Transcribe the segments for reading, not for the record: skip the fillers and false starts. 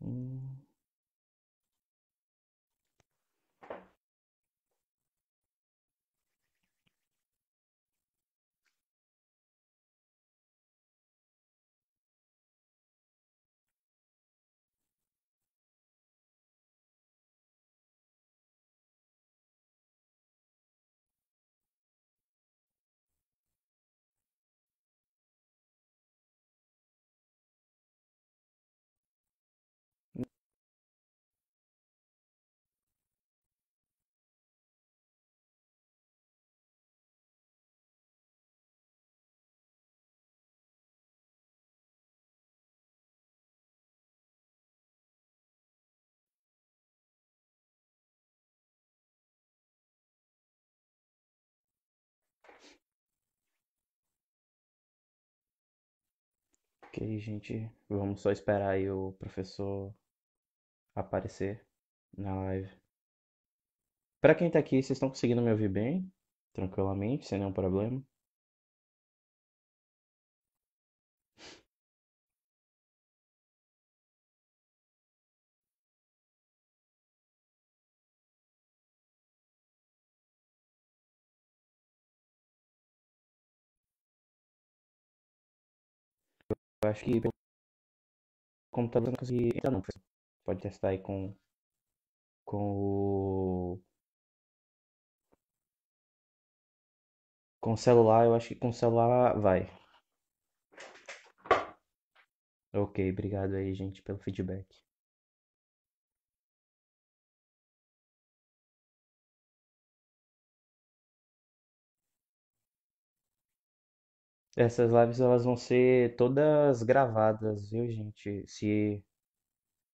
Hum, ok, gente. Vamos só esperar aí o professor aparecer na live. Pra quem tá aqui, vocês estão conseguindo me ouvir bem? Tranquilamente, sem nenhum problema? Eu acho que pelo computador eu não consegui entrar não, professor. Pode testar aí com com o celular, eu acho que com o celular vai. Ok, obrigado aí, gente, pelo feedback. Essas lives elas vão ser todas gravadas, viu, gente? Se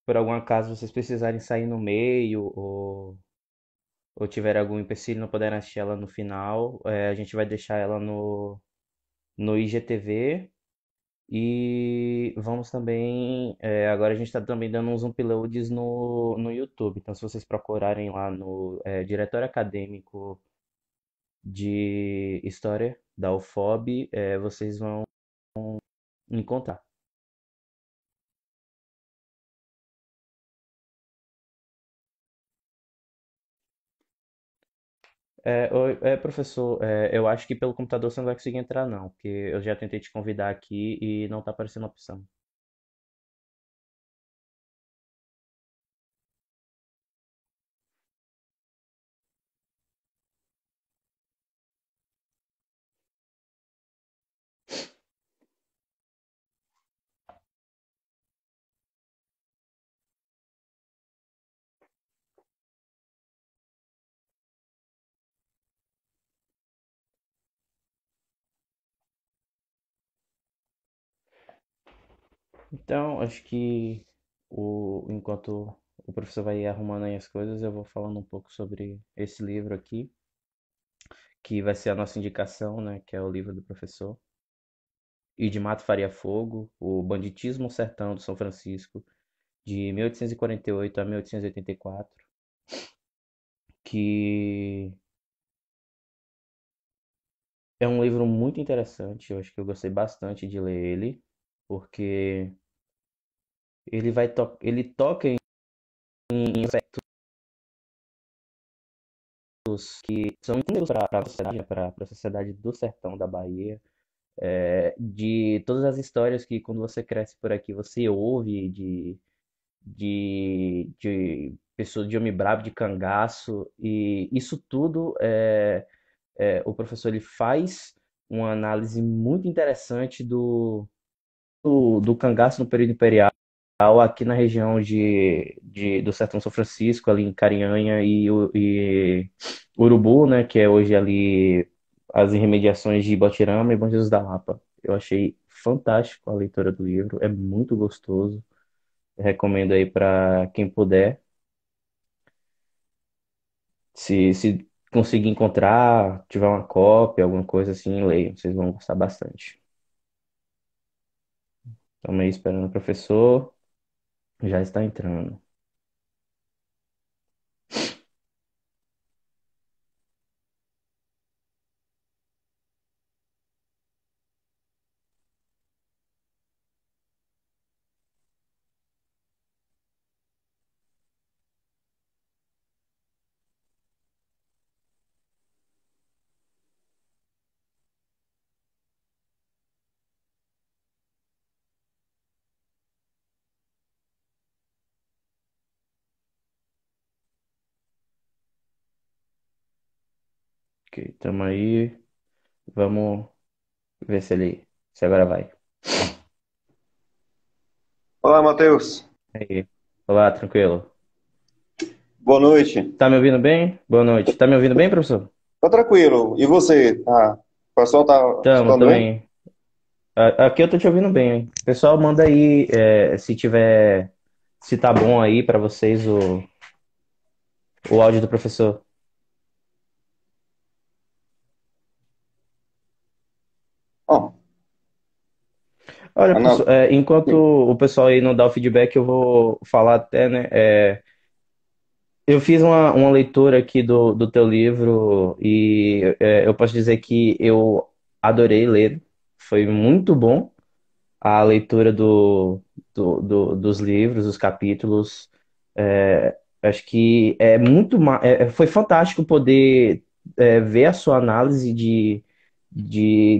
por algum acaso vocês precisarem sair no meio ou tiver algum empecilho e não puderem assistir ela no final, a gente vai deixar ela no IGTV e vamos também, agora a gente está também dando uns uploads no YouTube. Então, se vocês procurarem lá no Diretório Acadêmico de História da UFOB, vocês vão encontrar. Professor, eu acho que pelo computador você não vai conseguir entrar, não, porque eu já tentei te convidar aqui e não tá aparecendo opção. Então, acho que enquanto o professor vai arrumando aí as coisas, eu vou falando um pouco sobre esse livro aqui, que vai ser a nossa indicação, né, que é o livro do professor. E de Mato Faria Fogo, O Banditismo no Sertão do São Francisco, de 1848 a 1884, que é um livro muito interessante, eu acho que eu gostei bastante de ler ele, porque ele toca em aspectos que são inúmeros para a sociedade, para a sociedade do sertão da Bahia, de todas as histórias que quando você cresce por aqui você ouve de pessoas de homem brabo, de cangaço, e isso tudo o professor ele faz uma análise muito interessante do cangaço no período imperial aqui na região do Sertão São Francisco, ali em Carinhanha e Urubu, né, que é hoje ali as remediações de Botirama e Bom Jesus da Lapa. Eu achei fantástico a leitura do livro, é muito gostoso. Eu recomendo aí para quem puder, se conseguir encontrar, tiver uma cópia, alguma coisa assim, leiam, vocês vão gostar bastante. Estamos aí esperando o professor, já está entrando. Ok, tamo aí. Vamos ver se agora vai. Olá, Matheus. Aí. Olá, tranquilo. Boa noite. Tá me ouvindo bem? Boa noite. Tá me ouvindo bem, professor? Tá tranquilo. E você? O pessoal tá Tamo escutando bem? também. Aqui eu tô te ouvindo bem, hein? Pessoal, manda aí, se tá bom aí pra vocês o áudio do professor. Ó, Olha, Ana, professor, enquanto o pessoal aí não dá o feedback, eu vou falar até, né? Eu fiz uma leitura aqui do teu livro e eu posso dizer que eu adorei ler. Foi muito bom a leitura dos livros, dos capítulos. Acho que foi fantástico poder ver a sua análise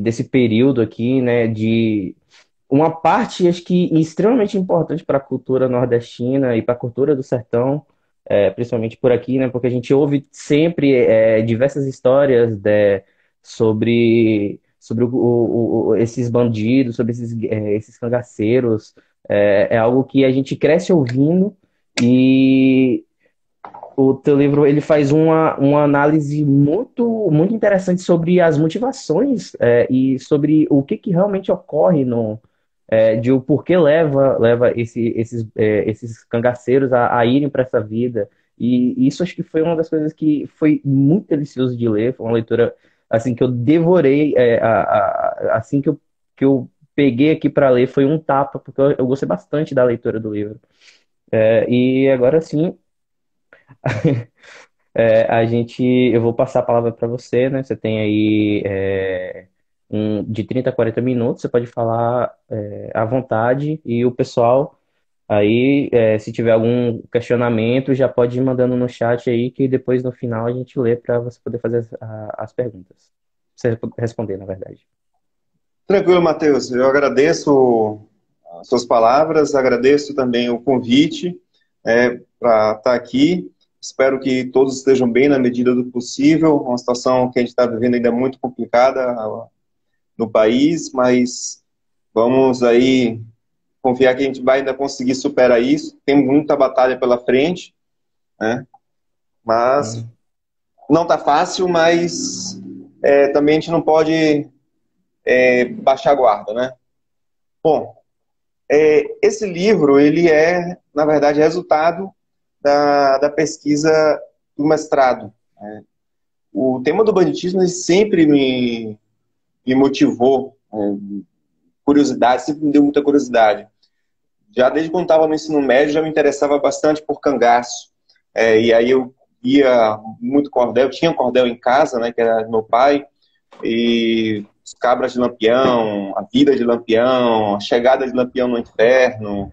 desse período aqui, né? De uma parte, acho que extremamente importante para a cultura nordestina e para a cultura do sertão, principalmente por aqui, né? Porque a gente ouve sempre diversas histórias sobre esses bandidos, sobre esses cangaceiros. É algo que a gente cresce ouvindo e o teu livro ele faz uma análise muito interessante sobre as motivações e sobre o que realmente ocorre de o porquê leva esses cangaceiros a irem para essa vida. E isso acho que foi uma das coisas que foi muito delicioso de ler. Foi uma leitura assim que eu devorei, assim que eu peguei aqui para ler, foi um tapa, porque eu gostei bastante da leitura do livro. E agora sim. Eu vou passar a palavra para você, né? Você tem aí de 30 a 40 minutos, você pode falar à vontade e o pessoal aí, se tiver algum questionamento, já pode ir mandando no chat aí que depois no final a gente lê para você poder fazer as perguntas. Você responder, na verdade. tranquilo, Matheus. Eu agradeço as suas palavras, agradeço também o convite para estar aqui. Espero que todos estejam bem na medida do possível. Uma situação que a gente está vivendo ainda muito complicada no país, mas vamos aí confiar que a gente vai ainda conseguir superar isso. Tem muita batalha pela frente, né? Mas Hum. não tá fácil, mas também a gente não pode baixar a guarda, né? Bom, esse livro, ele é, na verdade, resultado da pesquisa do mestrado. O tema do banditismo ele sempre me motivou, curiosidade, sempre me deu muita curiosidade. Já desde quando estava no ensino médio, já me interessava bastante por cangaço. E aí eu ia muito cordel, eu tinha um cordel em casa, né, que era do meu pai, e os cabras de Lampião, a vida de Lampião, a chegada de Lampião no inferno,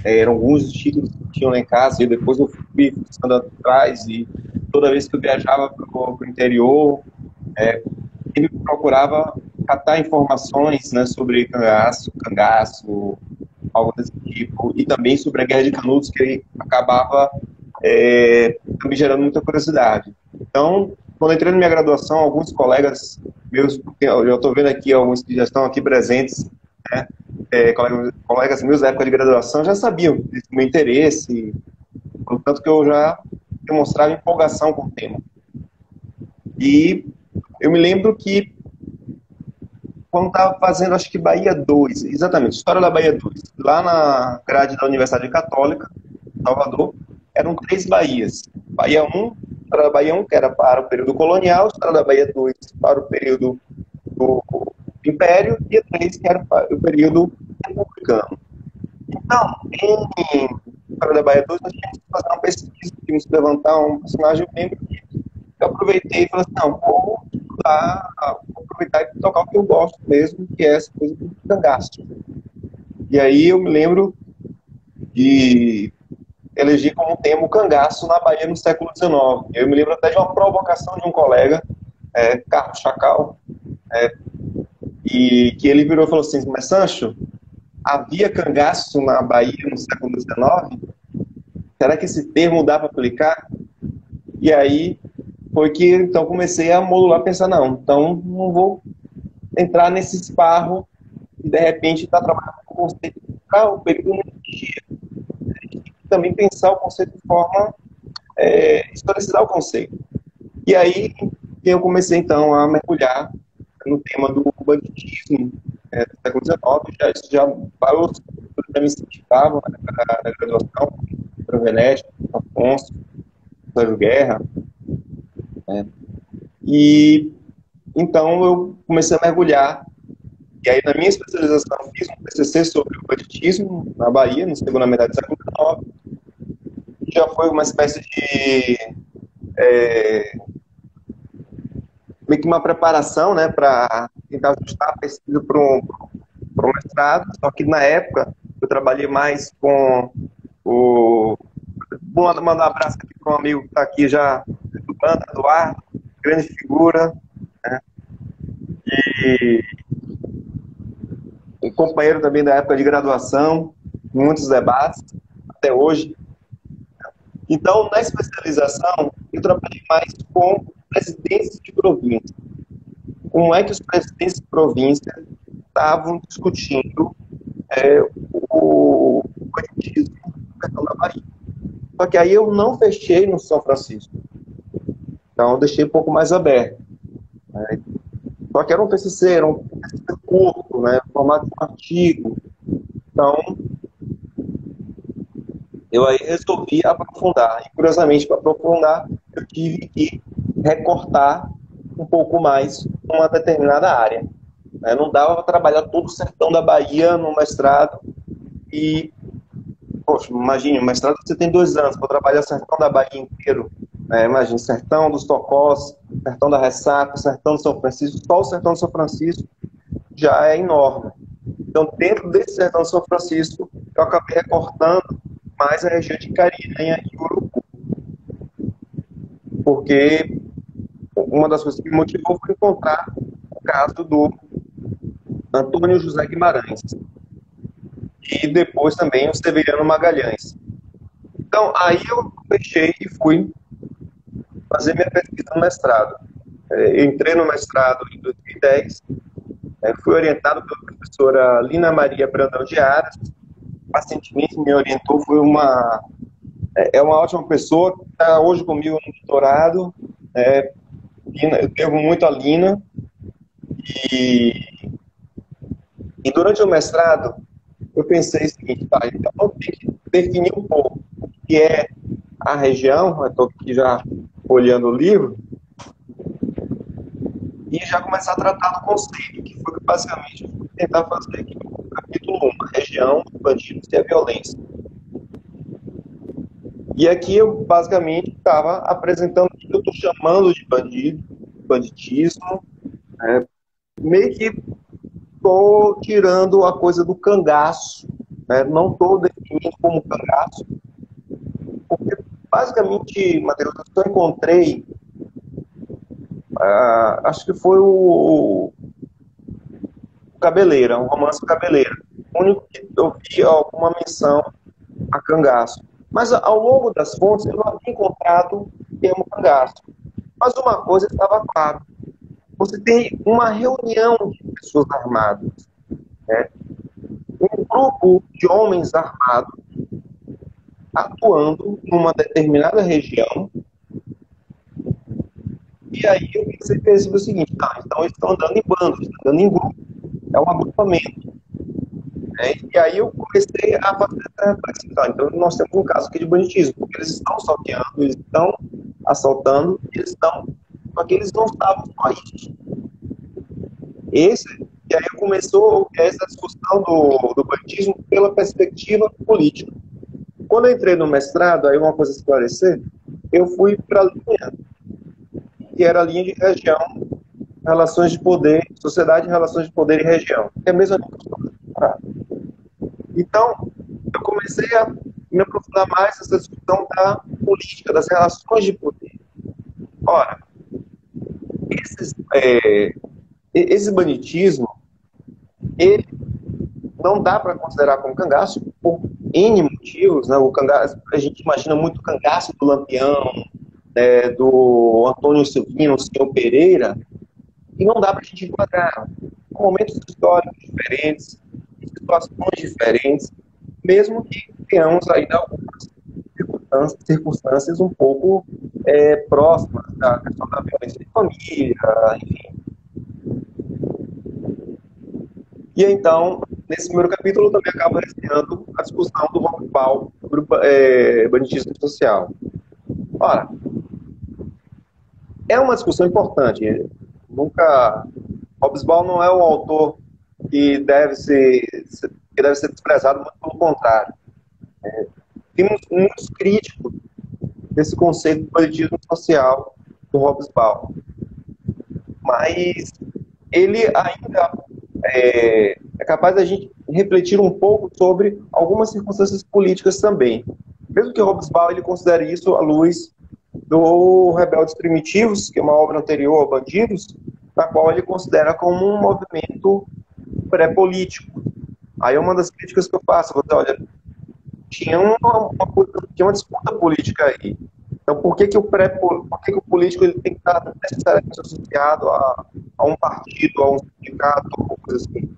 eram alguns dos títulos que tinham lá em casa, e depois eu fui ficando atrás, e toda vez que eu viajava para o interior, ele procurava captar informações, né, sobre cangaço, algo desse tipo, e também sobre a Guerra de Canudos, que ele acabava me gerando muita curiosidade. Então, quando eu entrei na minha graduação, alguns colegas meus, eu já estou vendo aqui alguns que já estão aqui presentes, né, colegas meus da época de graduação já sabiam desse meu interesse, portanto que eu já demonstrava empolgação com o tema. E eu me lembro que quando estava fazendo, acho que Bahia 2, exatamente, História da Bahia 2, lá na grade da Universidade Católica, Salvador, eram três Bahias. Bahia 1, História da Bahia 1, que era para o período colonial, História da Bahia 2 para o período do Império, e a 3, que era para o período republicano. Então, em História da Bahia 2, nós tínhamos que fazer uma pesquisa, tínhamos que levantar um personagem membro que eu aproveitei e falei assim, não, vou estudar, vou aproveitar e tocar o que eu gosto mesmo, que é essa coisa do cangaço. E aí eu me lembro de eleger como tema o cangaço na Bahia no século XIX. Eu me lembro até de uma provocação de um colega, Carlos Chacal, e que ele virou e falou assim, mas Sancho, havia cangaço na Bahia no século XIX? Será que esse termo dá para aplicar? E aí foi que então comecei a modular, pensar, não, então não vou entrar nesse esparro e de repente estar trabalhando com o conceito para o período e também pensar o conceito de forma historicizar o conceito. E aí eu comecei então a mergulhar no tema do banditismo do século XIX, já vários já me incentivavam na graduação, Pedro Venetti, Afonso, Sérgio Guerra, né? E então eu comecei a mergulhar. E aí, na minha especialização, fiz um TCC sobre o banditismo na Bahia, na segunda metade do século XIX. Já foi uma espécie de meio que uma preparação, né, para tentar ajustar a pesquisa para um mestrado. Só que na época eu trabalhei mais com o. Vou mandar um abraço aqui para um amigo que está aqui já do bando, Eduardo, grande figura, né, e um companheiro também da época de graduação, muitos debates, até hoje. Então, na especialização, eu trabalhei mais com presidentes de província. Como é que os presidentes de província estavam discutindo o banditismo no sertão da Bahia. Só que aí eu não fechei no São Francisco. Então, eu deixei um pouco mais aberto. Né? Só que era um TCC, era um TCC curto, né, formato de um artigo. Então, eu aí resolvi aprofundar. E, curiosamente, para aprofundar, eu tive que recortar um pouco mais uma determinada área. Não dava para trabalhar todo o sertão da Bahia no mestrado e, poxa, imagine, o mestrado você tem 2 anos para trabalhar o sertão da Bahia inteiro. Imagine, sertão dos Tocós, sertão da Ressaca, sertão do São Francisco, só o sertão do São Francisco já é enorme. Então, dentro desse sertão do São Francisco, eu acabei recortando mais a região de Carinha e Urucu. Porque uma das coisas que me motivou foi encontrar o caso do Antônio José Guimarães e depois também o Severiano Magalhães. Então, aí eu fechei e fui fazer minha pesquisa no mestrado. Entrei no mestrado em 2010, fui orientado pela professora Lina Maria Brandão de Aras, pacientemente me orientou, é uma ótima pessoa, que está hoje comigo no doutorado, eu devo muito a Lina, e durante o mestrado eu pensei o seguinte, tá, então eu tenho que definir um pouco o que é a região, eu estou aqui já olhando o livro, e já começar a tratar do conceito, que foi basicamente eu fui tentar fazer aqui no capítulo 1, a região, os bandidos e a violência. E aqui eu basicamente estava apresentando o que eu estou chamando de banditismo, meio que estou tirando a coisa do cangaço, não estou definindo como cangaço, porque basicamente, Matheus, eu só encontrei, acho que foi o Cabeleira, um romance Cabeleira, o único que eu vi alguma menção a cangaço. Mas ao longo das fontes eu não havia encontrado o termo cangaço. Mas uma coisa estava clara. Você tem uma reunião de pessoas armadas, né? Um grupo de homens armados atuando numa determinada região. E aí eu pensei o seguinte, então eles estão andando em bandos, estão andando em grupo. É um agrupamento. E aí eu comecei a fazer essa reflexão. Então nós temos um caso aqui de banditismo, porque eles estão salteando, eles estão assaltando, só que eles não estavam só isso. E aí começou essa discussão do banditismo pela perspectiva política. Quando eu entrei no mestrado, aí uma coisa a esclarecer, eu fui para a linha, que era a linha de região, relações de poder, sociedade, relações de poder e região. É a mesma coisa. Então, eu comecei a me aprofundar mais nessa discussão da política, das relações de poder. Ora, esse banditismo, ele não dá para considerar como cangaço por N motivos, né? O cangaço, a gente imagina muito o cangaço do Lampião, do Antônio Silvino, o senhor Pereira, e não dá para a gente enquadrar momentos históricos diferentes, situações diferentes, mesmo que tenhamos ainda algumas circunstâncias um pouco próximas da questão da violência de família, enfim. E então, nesse primeiro capítulo, eu também acabo resenhando a discussão do Hobsbawm sobre banditismo social. Ora, é uma discussão importante. Nunca. Hobsbawm não é um autor que deve ser desprezado, muito pelo contrário. Tem muitos críticos desse conceito de banditismo social do Hobsbawm. Mas ele ainda é capaz da gente refletir um pouco sobre algumas circunstâncias políticas também. Mesmo que Hobsbawm ele considere isso à luz do Rebeldes Primitivos, que é uma obra anterior a Bandidos, na qual ele considera como um movimento pré-político. Aí uma das críticas que eu faço, você olha, tinha uma disputa política aí. Então, por que o político ele tem que estar necessariamente associado a um partido, a um sindicato, coisa assim?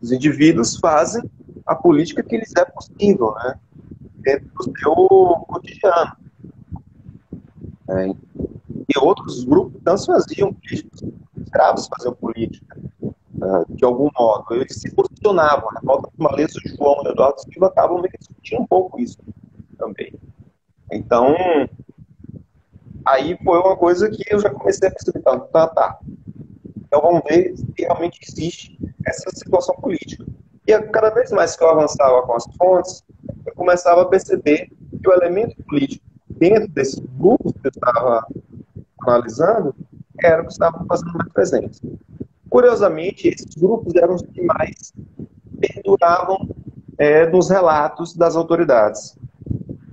Os indivíduos fazem a política que lhes é possível, né? Dentro do seu cotidiano. E outros grupos não faziam política, os escravos faziam política, de algum modo. Eles se posicionavam. Na volta do Malês, o João e o Eduardo Silva acabam meio que discutindo um pouco isso também. Então, aí foi uma coisa que eu já comecei a perceber. Tá. Então vamos ver se realmente existe essa situação política. E cada vez mais que eu avançava com as fontes, eu começava a perceber que o elemento político dentro desses grupos que eu estava analisando era o que estava fazendo mais presente. Curiosamente, esses grupos eram os que mais perduravam nos relatos das autoridades.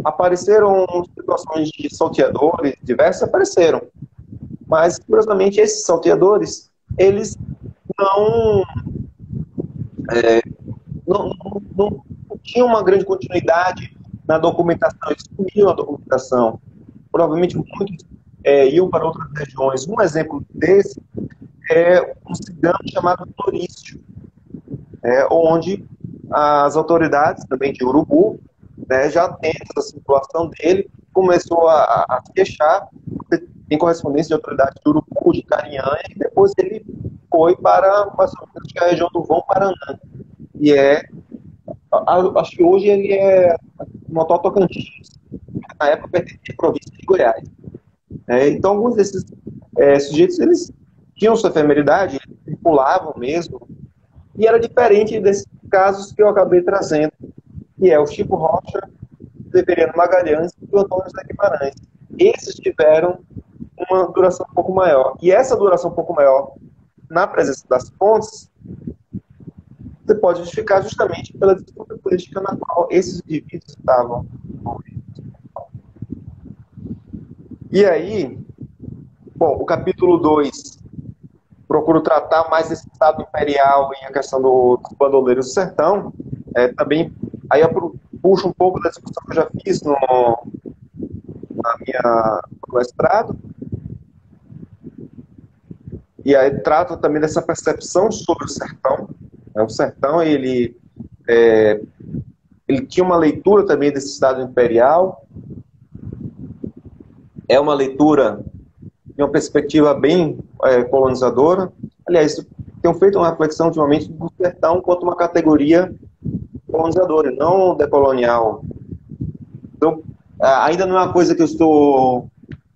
Apareceram situações de salteadores diversos, apareceram. Mas, curiosamente, esses salteadores, eles não, não tinham uma grande continuidade na documentação, eles sumiam a documentação. Provavelmente muitos iam para outras regiões. Um exemplo desse é um cigano chamado Florício, onde as autoridades também de Urubu, já tendo essa situação dele, começou a se queixar, em correspondência de autoridades de Urubu, de Carinhanha, e depois ele foi para a região do Vão Paraná. E acho que hoje ele é no atual Tocantins, na época pertencia à província de Goiás. Então, alguns desses sujeitos, eles tinham sua efemeridade, eles circulavam mesmo, e era diferente desses casos que eu acabei trazendo, que é o Chico Rocha, o Severiano Magalhães e o Antônio José Guimarães. Esses tiveram uma duração um pouco maior. E essa duração um pouco maior, na presença das fontes, você pode justificar justamente pela disputa política na qual esses indivíduos estavam envolvidos. E aí, bom, o capítulo 2 procuro tratar mais desse Estado imperial e a questão dos bandoleiros do sertão. Também, aí eu puxo um pouco da discussão que eu já fiz no mestrado, e aí trato também dessa percepção sobre o sertão. O sertão, ele tinha uma leitura também desse Estado imperial, é uma leitura de uma perspectiva bem colonizadora. Aliás, tenho feito uma reflexão ultimamente do sertão quanto uma categoria colonizadora, não decolonial. Então, ainda não é uma coisa que eu estou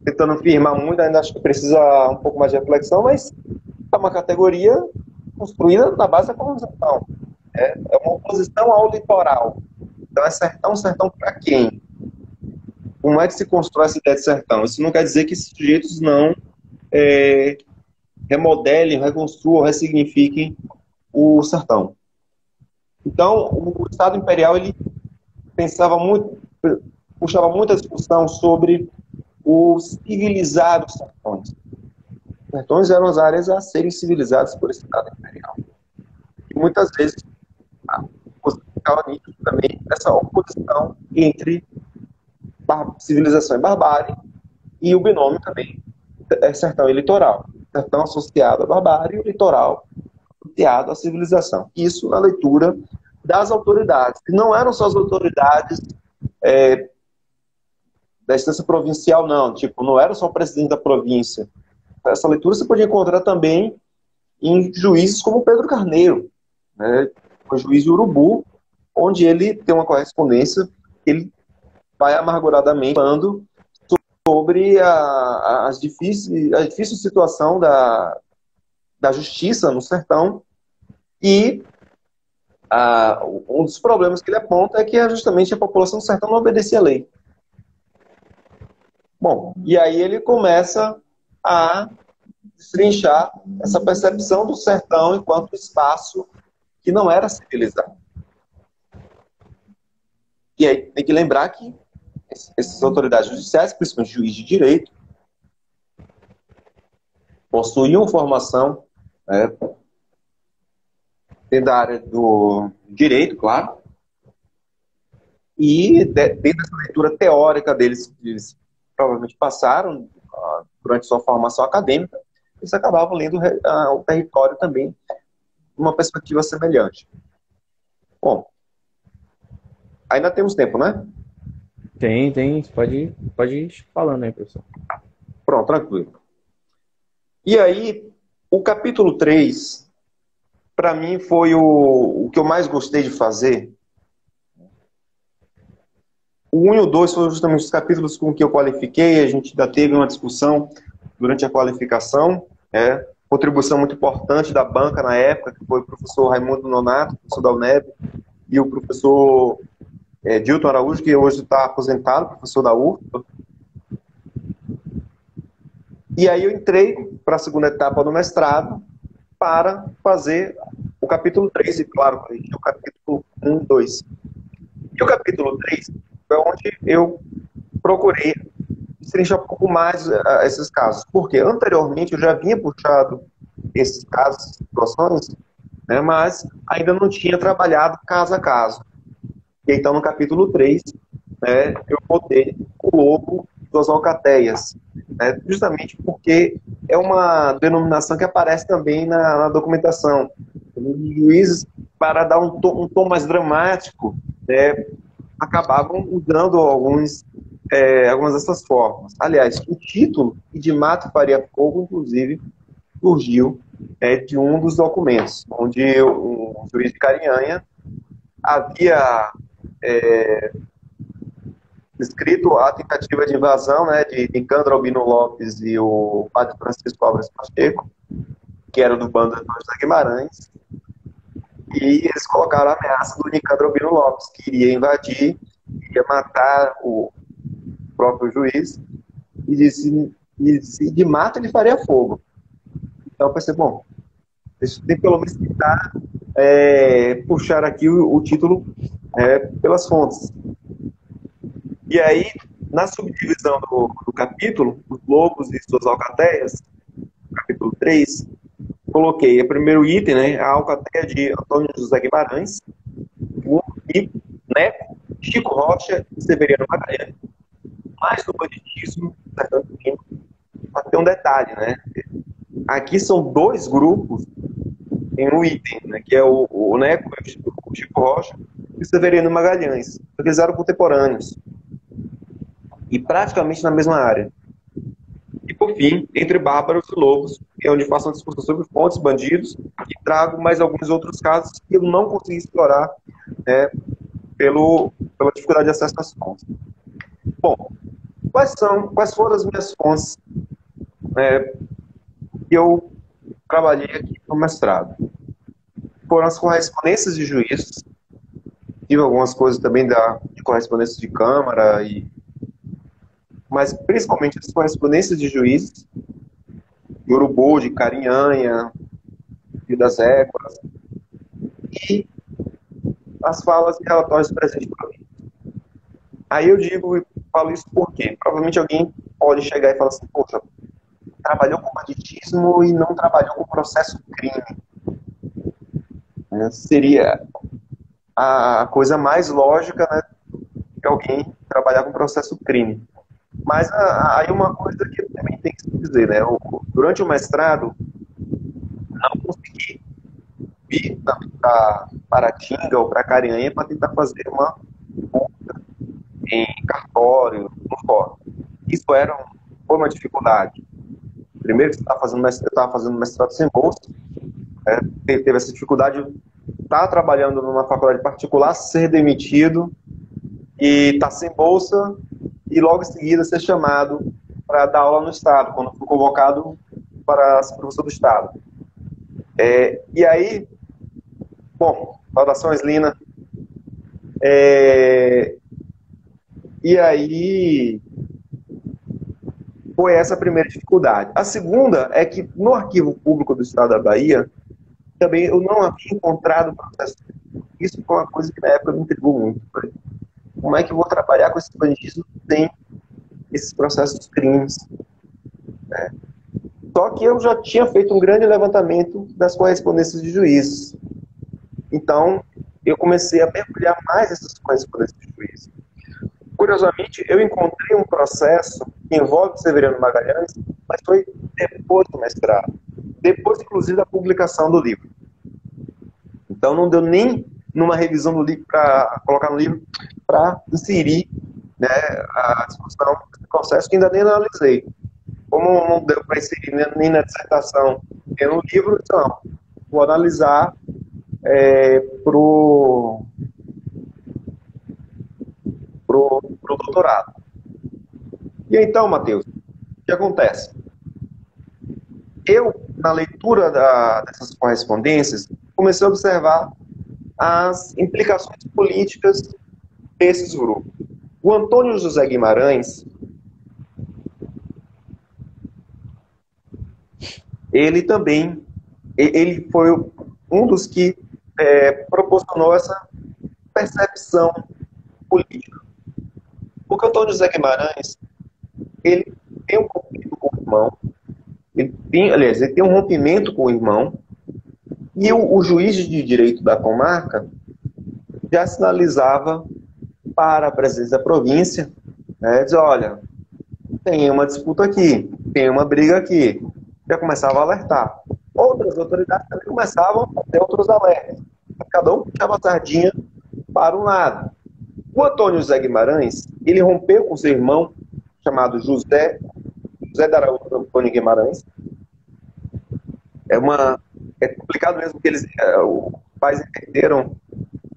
tentando afirmar muito, ainda acho que precisa um pouco mais de reflexão, mas é uma categoria construída na base da colonização. É uma oposição ao litoral. Então, sertão para quem? Como é que se constrói essa ideia de sertão? Isso não quer dizer que esses sujeitos não remodelem, reconstruam, ressignifiquem o sertão. Então, o Estado Imperial, ele puxava muito a discussão sobre o civilizar os sertões. Os sertões eram as áreas a serem civilizadas por esse Estado Imperial. E muitas vezes ficava nítido também essa oposição entre civilização e barbárie, e o binômio também é sertão e litoral. Sertão associado à barbárie e o litoral associado à civilização. Isso na leitura das autoridades. E não eram só as autoridades da instância provincial, não. Tipo, não era só o presidente da província. Essa leitura você podia encontrar também em juízes como Pedro Carneiro, né? O juiz de Urubu, onde ele tem uma correspondência, ele vai amarguradamente falando sobre a difícil situação da justiça no sertão e um dos problemas que ele aponta é que justamente a população do sertão não obedecia à lei. Bom, e aí ele começa a destrinchar essa percepção do sertão enquanto espaço que não era civilizado. E aí tem que lembrar que essas autoridades judiciais, principalmente juiz de direito, possuíam formação, né, dentro da área do direito, claro, e dentro dessa leitura teórica deles, que eles provavelmente passaram durante sua formação acadêmica, eles acabavam lendo o território também de uma perspectiva semelhante. Bom, ainda temos tempo, né? Tem. Pode ir falando aí, professor. Pronto, tranquilo. E aí, o capítulo 3, para mim, foi o que eu mais gostei de fazer. O 1 e o 2 foram justamente os capítulos com que eu qualifiquei, a gente ainda teve uma discussão durante a qualificação, contribuição muito importante da banca na época, que foi o professor Raimundo Nonato, professor da UNEB, e o professor Dilton Araújo, que hoje está aposentado, professor da UFBA. E aí eu entrei para a segunda etapa do mestrado para fazer o capítulo 3, e claro, o capítulo 1 e 2. E o capítulo 3 foi onde eu procurei destrinchar um pouco mais esses casos. Porque anteriormente eu já vinha puxado esses casos, essas situações, né, mas ainda não tinha trabalhado caso a caso. E então no capítulo 3, né, eu botei o lobo das alcateias, né, justamente porque é uma denominação que aparece também na documentação. Os juízes, para dar um tom mais dramático, né, acabavam usando algumas dessas formas. Aliás, o título de Mato Faria Fogo, inclusive, surgiu de um dos documentos, onde o juiz de Carinhanha havia escrito a tentativa de invasão, né, de Nicandro Albino Lopes e o padre Francisco Alves Pacheco, que era do bando de José Guimarães, e eles colocaram a ameaça do Nicandro Albino Lopes, que iria invadir, iria matar o próprio juiz, e disse de mata ele faria fogo. Então eu pensei, bom, deixa eu pelo menos tentar puxar aqui o título pelas fontes. E aí, na subdivisão do capítulo, os lobos e suas alcateias, capítulo 3, coloquei o primeiro item, né, a alcateia de Antônio José Guimarães, o Neco, Chico Rocha e Severiano Magalhães. Mais do banditismo, tem um detalhe, né? Aqui são dois grupos em um item, né, que é o Neco, o Chico Rocha e o Severiano Magalhães. Eles eram contemporâneos e praticamente na mesma área. E, por fim, Entre Bárbaros e Lobos, que é onde faço uma discussão sobre fontes, bandidos, e trago mais alguns outros casos que eu não consegui explorar pela dificuldade de acesso às fontes. Bom, quais foram as minhas fontes que eu trabalhei aqui no mestrado? Foram as correspondências de juízes, tive algumas coisas também de correspondências de Câmara, mas principalmente as correspondências de juízes, de Urubu, de Carinhanha, de das Éguas, e as falas e relatórios presentes por mim. Aí eu falo isso porque provavelmente alguém pode chegar e falar assim, poxa, trabalhou com banditismo e não trabalhou com processo crime. Seria a coisa mais lógica, né, que alguém trabalhar com processo crime. Mas aí uma coisa que também tem que se dizer, né? Durante o mestrado, não consegui vir para Paratinga ou para Carinhanha para tentar fazer uma em cartório, no fórum. Isso foi uma dificuldade. Primeiro, que você eu estava fazendo mestrado sem bolsa, né? Teve essa dificuldade de estar trabalhando numa faculdade particular, ser demitido e estar sem bolsa e logo em seguida ser chamado para dar aula no Estado, quando fui convocado para ser professor do Estado. E aí, bom, saudações, Lina. E aí, foi essa a primeira dificuldade. A segunda é que no Arquivo Público do Estado da Bahia, também eu não havia encontrado processo. Isso foi uma coisa que na época me intrigou muito. Como é que eu vou trabalhar com esses bandidos sem esses processos de crimes? Né? Só que eu já tinha feito um grande levantamento das correspondências de juízes. Então, eu comecei a mergulhar mais nessas correspondências de juízes. Curiosamente, eu encontrei um processo que envolve Severiano Magalhães, mas foi depois do mestrado. Depois, inclusive, da publicação do livro. Então, não deu nem numa revisão do livro para colocar no livro para inserir, né, a discussão do processo que ainda nem analisei. Como não deu para inserir nem na dissertação nem no livro, então, vou analisar pro doutorado. E então, Matheus, o que acontece? Eu, na leitura dessas correspondências, comecei a observar as implicações políticas desses grupos. O Antônio José Guimarães, ele também, ele foi um dos que proporcionou essa percepção política. Porque o Antônio José Guimarães, ele tem um conflito com o irmão, ele tem um rompimento com o irmão, e o juiz de direito da comarca já sinalizava para a presidência da província, né, diz, olha, tem uma disputa aqui, tem uma briga aqui, já começava a alertar. Outras autoridades também começavam a ter outros alertas. Cada um puxava a sardinha para um lado. O Antônio José Guimarães, ele rompeu com seu irmão, chamado José de Araújo Antônio Guimarães. É complicado mesmo que os pais entenderam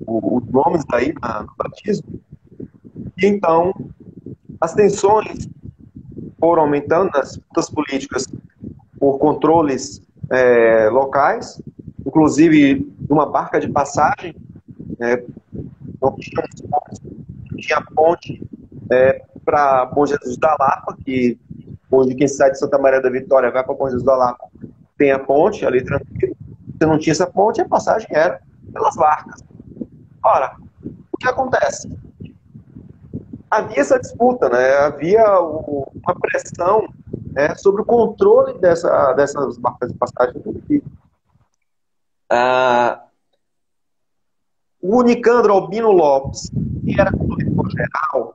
os nomes aí no batismo. E então, as tensões foram aumentando nas disputas políticas por controles locais, inclusive uma barca de passagem, não tinha ponte para Bom Jesus da Lapa, que hoje quem sai de Santa Maria da Vitória vai para Bom Jesus da Lapa, tem a ponte ali tranquilo. Se não tinha essa ponte, a passagem era pelas barcas. Ora, o que acontece? Havia essa disputa, né? Havia uma pressão, né, sobre o controle dessas barcas de passagem. O Nicandro Albino Lopes, que era corretor geral,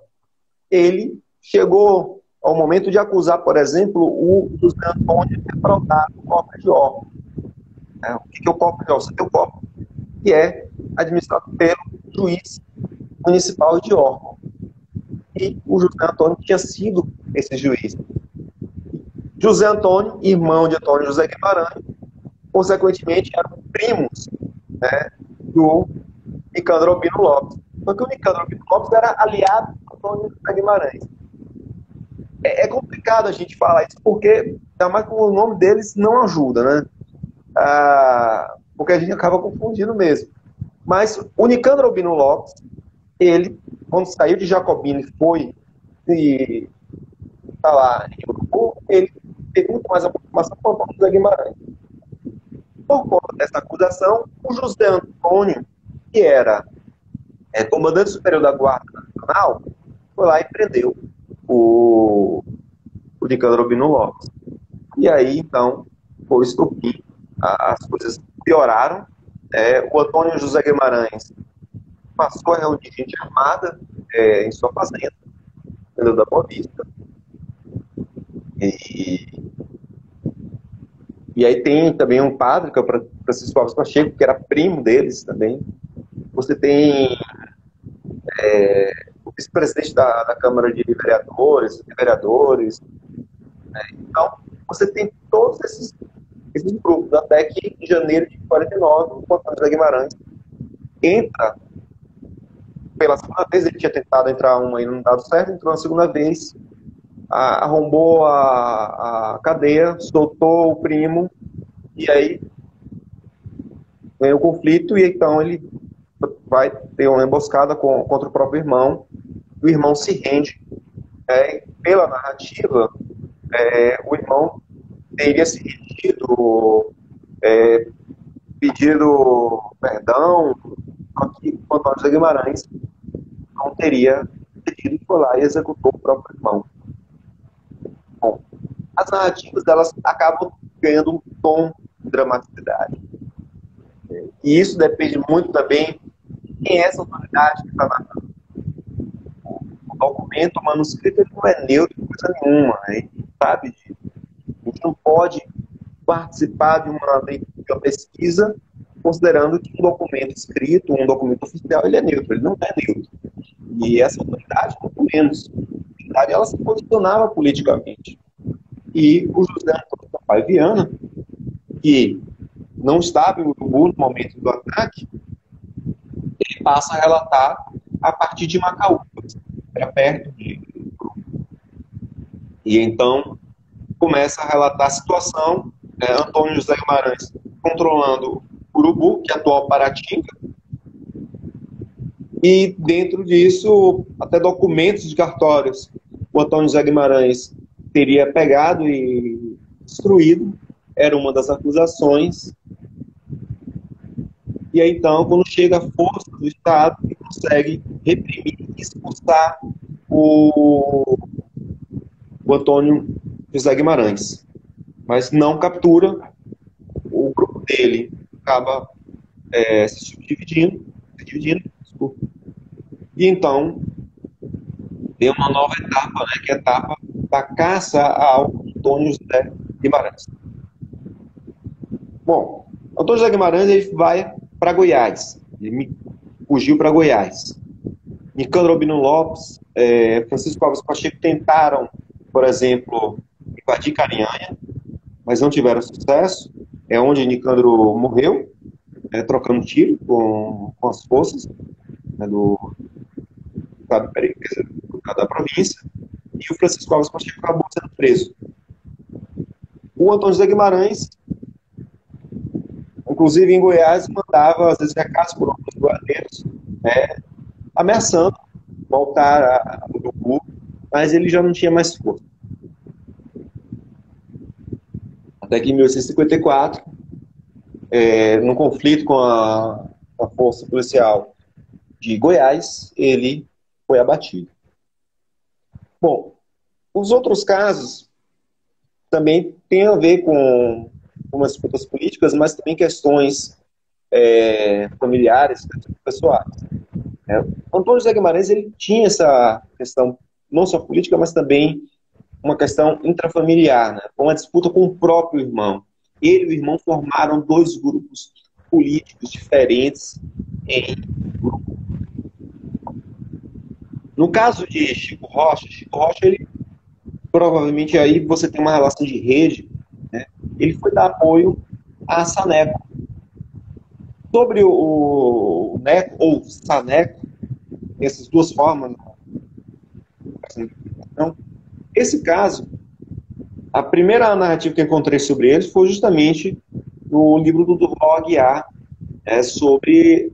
ele chegou ao momento de acusar, por exemplo, o José Antônio de ter fraudado o cofre de órgão. O que é o cofre de órgão? Você tem o cofre que é administrado pelo juiz municipal de órgão. E o José Antônio tinha sido esse juiz. José Antônio, irmão de Antônio José Guimarães, consequentemente eram primos, né, do Nicandro Albino Lopes. Só que o Nicandro Albino Lopes era aliado do Antônio José Guimarães. É complicado a gente falar isso, porque ainda mais que o nome deles não ajuda, né? Porque a gente acaba confundindo mesmo. Mas o Nicandro Albino Lopes, ele, quando saiu de Jacobina e foi está lá em Urubu, ele teve muito mais aproximação com o Antônio José Guimarães. Por conta dessa acusação, o José Antônio, que era comandante superior da Guarda Nacional, foi lá e prendeu o Nicandro Albino Lopes. E aí, então, foi estopim. As coisas pioraram. O Antônio José Guimarães passou a reunir gente armada em sua fazenda, dentro da Boa Vista. E, e aí tem também um padre, que é o Francisco Alves Pacheco, que era primo deles também. Você tem o vice-presidente da Câmara de Vereadores. Então, você tem todos esses grupos, até que em janeiro de 49, o Antônio José Guimarães entra pela segunda vez. Ele tinha tentado entrar uma e não dado certo, entrou na segunda vez, arrombou a cadeia, soltou o primo, e aí vem o conflito, e então ele vai ter uma emboscada contra o próprio irmão. O irmão se rende. Pela narrativa, o irmão teria se rendido, pedido perdão, só que o Antônio José Guimarães não teria pedido, e foi lá e executou o próprio irmão. Bom, as narrativas, elas acabam ganhando um tom de dramaticidade. E isso depende muito também de quem é essa autoridade que está narrando. O documento, o manuscrito, ele não é neutro, coisa nenhuma. A gente sabe disso. A gente não pode participar de uma pesquisa considerando que um documento escrito, um documento oficial, ele é neutro. Ele não é neutro. E essa autoridade, muito menos. A autoridade, ela se posicionava politicamente. E o José Antônio Sampaio Viana, que não estava em Urubu no momento do ataque, ele passa a relatar a partir de Macaúbas, era perto de Urubu. E então começa a relatar a situação, Antônio José Guimarães controlando Urubu, que é a atual Paratinga, e dentro disso, até documentos de cartórios, o Antônio José Guimarães teria pegado e destruído, era uma das acusações. E aí, então, quando chega a força do Estado, que consegue reprimir e expulsar o Antônio José Guimarães. Mas não captura, o grupo dele acaba se dividindo, desculpa. E então, tem uma nova etapa, né, que é a etapa da caça ao Antônio José Guimarães. Bom, Antônio José Guimarães, ele vai para Goiás, ele fugiu para Goiás. Nicandro Albino Lopes, Francisco Alves Pacheco tentaram, por exemplo, invadir Carinhanha, mas não tiveram sucesso. É onde Nicandro morreu, trocando tiro com as forças, né, da província, e o Francisco Alves Pacheco acabou sendo preso. O Antônio José Guimarães, inclusive em Goiás, mandava às vezes recados por alguns guardeiros, ameaçando voltar ao Urubu, mas ele já não tinha mais força. Até que em 1854, num conflito com a força policial de Goiás, ele foi abatido. Bom, os outros casos também têm a ver com umas disputas políticas, mas também questões familiares, pessoais. Antônio José Guimarães, ele tinha essa questão não só política, mas também uma questão intrafamiliar, né? Uma disputa com o próprio irmão. Ele e o irmão formaram dois grupos políticos diferentes em grupo. No caso de Chico Rocha, ele provavelmente aí você tem uma relação de rede, né? Ele foi dar apoio a Saneco. Sobre o Neco, ou Saneco, essas duas formas, então, esse caso, a primeira narrativa que eu encontrei sobre eles foi justamente no livro do Durval Aguiar, sobre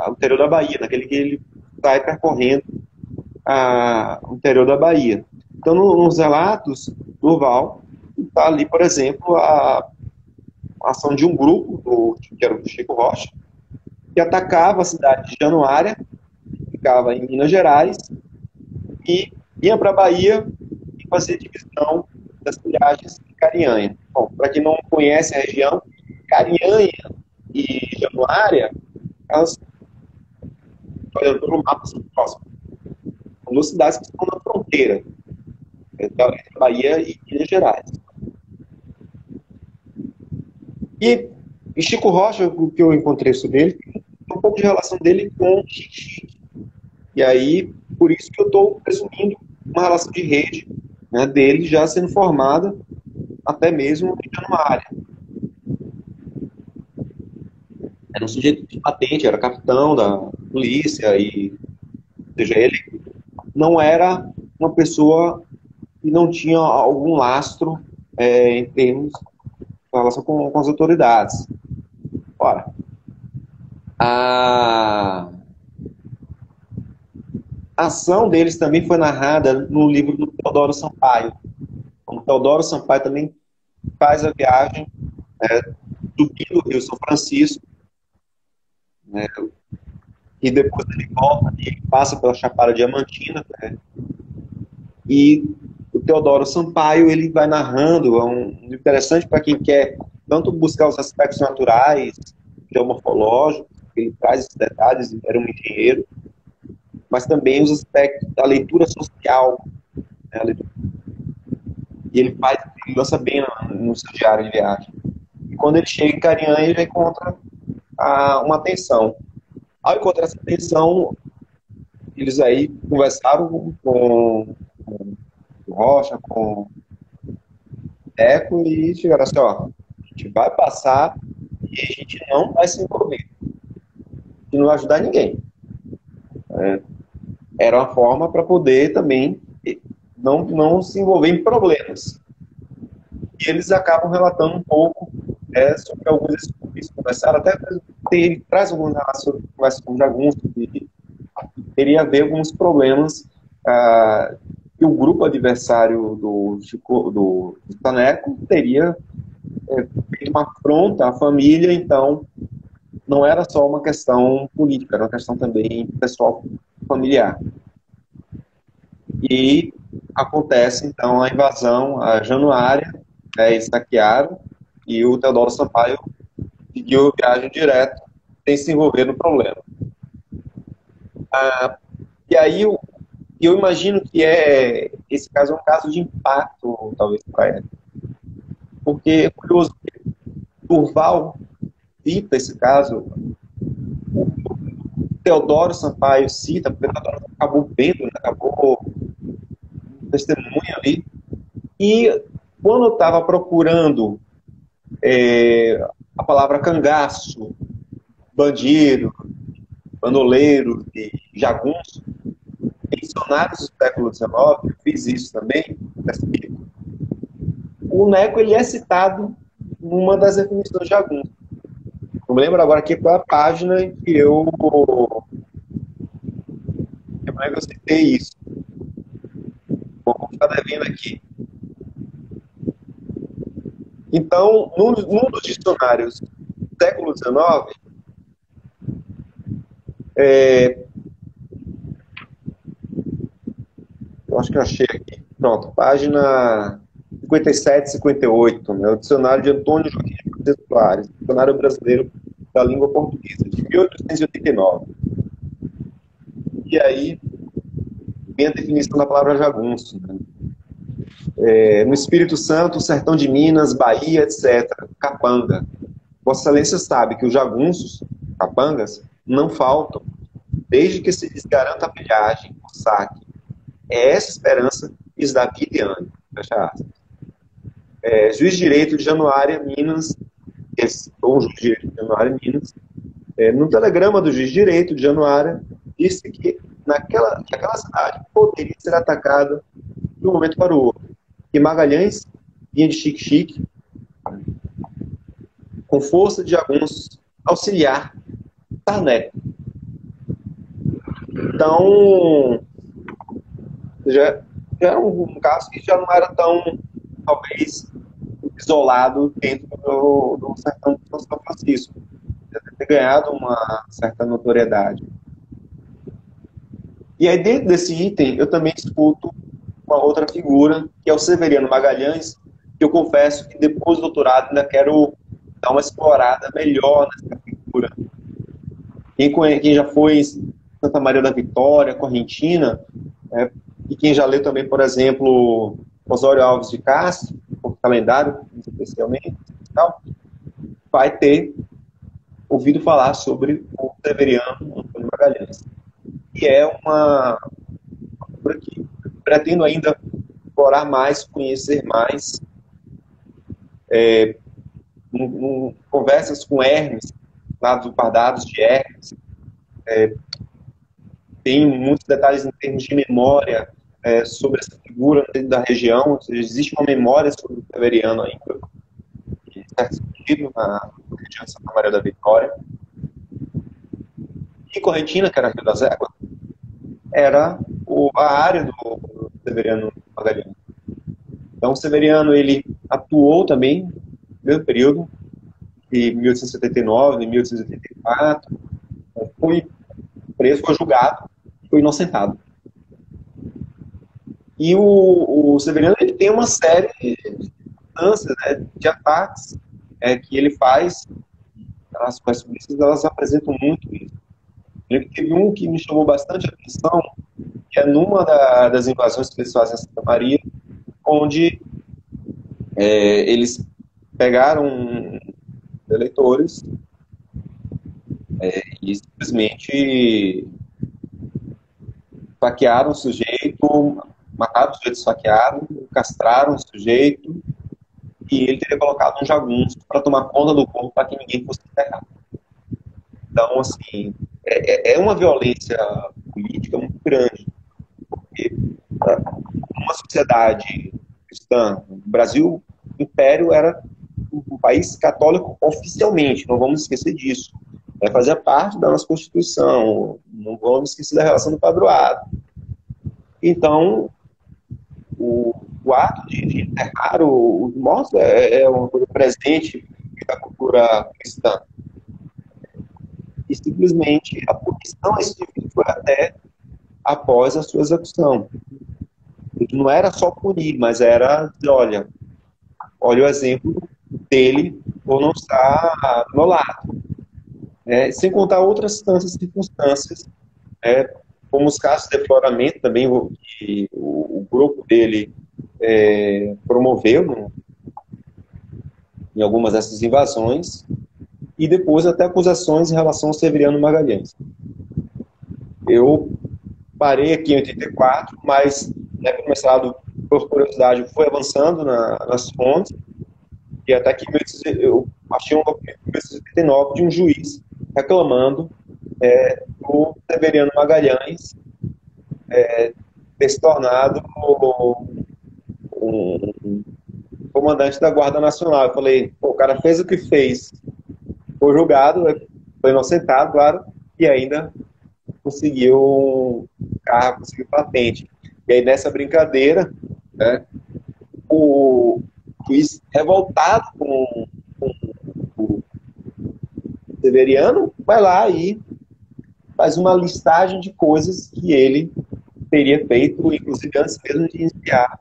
o interior da Bahia, naquele que ele sai percorrendo o interior da Bahia. Então, nos relatos, Durval está ali, por exemplo, a ação de um grupo, que era o Chico Rocha, que atacava a cidade de Januária, que ficava em Minas Gerais, e ia para a Bahia e fazia divisão das viagens em Carinhanha. Bom, para quem não conhece a região, Carinhanha e Januária, elas, olhando pelo mapa, são próximas. São duas cidades que estão na fronteira. entre Bahia e Minas Gerais. E, e Chico Rocha, o que eu encontrei sobre ele, tem um pouco de relação dele com Chique Chique. E aí, por isso que eu estou presumindo uma relação de rede, né, dele já sendo formada até mesmo em Januária. Era um sujeito de patente, era capitão da polícia, e, ou seja, ele não era uma pessoa que não tinha algum lastro em termos de relação com as autoridades. Ora, a ação deles também foi narrada no livro do Teodoro Sampaio. O Teodoro Sampaio também faz a viagem subindo o Rio São Francisco, né, e depois ele volta e ele passa pela Chapada Diamantina, né, e o Teodoro Sampaio ele vai narrando, é um interessante para quem quer tanto buscar os aspectos naturais, geomorfológicos, ele traz esses detalhes, ele era um engenheiro, mas também os aspectos da leitura social, né, e ele lança bem no seu diário de viagem. E quando ele chega em Cariã, ele já encontra uma tensão. Ao encontrar essa tensão, eles aí conversaram com o Rocha, com o Eco, e chegaram assim, ó, a gente vai passar e a gente não vai se envolver. E não vai ajudar ninguém. Era uma forma para poder também não se envolver em problemas. E eles acabam relatando um pouco sobre alguns desses conversaram, até ele traz algumas conversas com Jagunço, que teria a ver alguns problemas que o grupo adversário do Taneco teria feito uma afronta à família, então não era só uma questão política, era uma questão também pessoal, familiar. E acontece, então, a invasão a Januária, eles saquearam, e o Teodoro Sampaio seguiu a viagem direto, sem se envolver no problema. E aí eu imagino que esse caso é um caso de impacto, talvez, para ele. Porque é curioso, Durval cita esse caso, o Teodoro Sampaio cita, porque o Teodoro acabou vendo, né, acabou testemunha ali, e quando eu estava procurando a palavra cangaço, bandido, bandoleiro e jagunço, em dicionários do século XIX, eu fiz isso também, o Neco ele é citado numa das definições de jagunço. Não me lembro agora aqui qual é a página em que eu citei isso. Vou ficar devendo aqui. Então, num dos dicionários do século XIX, eu acho que eu achei aqui. Pronto, página 57, 58, né, o dicionário de Antônio Joaquim de Soares, dicionário brasileiro da língua portuguesa, de 1889. E aí, vem a definição da palavra jagunço, né? No Espírito Santo, sertão de Minas, Bahia, etc. Capanga. Vossa Excelência sabe que os jagunços, capangas, não faltam, desde que se lhes garanta a pilhagem, o saque. É essa esperança que lhes dá vida e ânimo. Fecha aspas. Juiz de Direito de Januária, Minas, ou Juiz de Direito de Januária, Minas, no telegrama do Juiz de Direito de Januária, disse que aquela cidade poderia ser atacada de um momento para o outro. E Magalhães vinha de Xique-Xique, com força de jagunços, auxiliar Taneco. Então, já era um caso que já não era tão, talvez, isolado dentro do sertão de São Francisco. Já ter ganhado uma certa notoriedade. E aí, dentro desse item, eu também discuto uma outra figura, que é o Severiano Magalhães, que eu confesso que depois do doutorado ainda quero dar uma explorada melhor nessa figura. Quem já foi em Santa Maria da Vitória, Correntina, e quem já leu também, por exemplo, Osório Alves de Castro, o calendário, especialmente, tal, vai ter ouvido falar sobre o Severiano Antônio Magalhães. E é uma figura que pretendo ainda explorar mais, conhecer mais, conversas com Hermes, lá do Pardados de Hermes, tem muitos detalhes em termos de memória sobre essa figura dentro da região, ou seja, existe uma memória sobre o Severiano ainda, em certo sentido, na região de Santa Maria da Vitória. E Correntina, que era Rio das Éguas, era a área do Severiano Magalhães. Então, o Severiano, ele atuou também, no mesmo período, de 1879, 1884, foi preso, foi julgado, foi inocentado. E o Severiano, ele tem uma série de instâncias, né, de ataques que ele faz. As polícias, elas apresentam muito isso. Teve um que me chamou bastante atenção, que é numa das invasões que eles fazem a Santa Maria, onde eles pegaram eleitores e simplesmente esfaquearam o sujeito, mataram o sujeito esfaqueado, castraram o sujeito e ele teria colocado um jagunço para tomar conta do corpo para que ninguém fosse enterrado. Então, assim, é uma violência política muito grande, porque uma sociedade cristã, o Brasil, o Império era um país católico oficialmente, não vamos esquecer disso. Fazia parte da nossa Constituição, não vamos esquecer da relação do padroado. Então, o ato de enterrar os mortos é uma coisa presente da cultura cristã. E simplesmente a punição a esse indivíduo foi até após a sua execução. Não era só punir, mas era dizer, olha o exemplo dele por não estar do meu lado. Sem contar outras tantas circunstâncias, como os casos de defloramento também, que o grupo dele promoveu em algumas dessas invasões, e depois até acusações em relação ao Severiano Magalhães. Eu parei aqui em 84, mas o mestrado, por curiosidade, foi avançando nas fontes, e até que eu achei um documento em 1979 de um juiz reclamando do Severiano Magalhães ter se tornado um comandante da Guarda Nacional. Eu falei, o cara fez o que fez, foi julgado, foi inocentado, claro, e ainda conseguiu carro, conseguiu patente. E aí, nessa brincadeira, o juiz revoltado com o Severiano vai lá e faz uma listagem de coisas que ele teria feito, inclusive antes mesmo de iniciar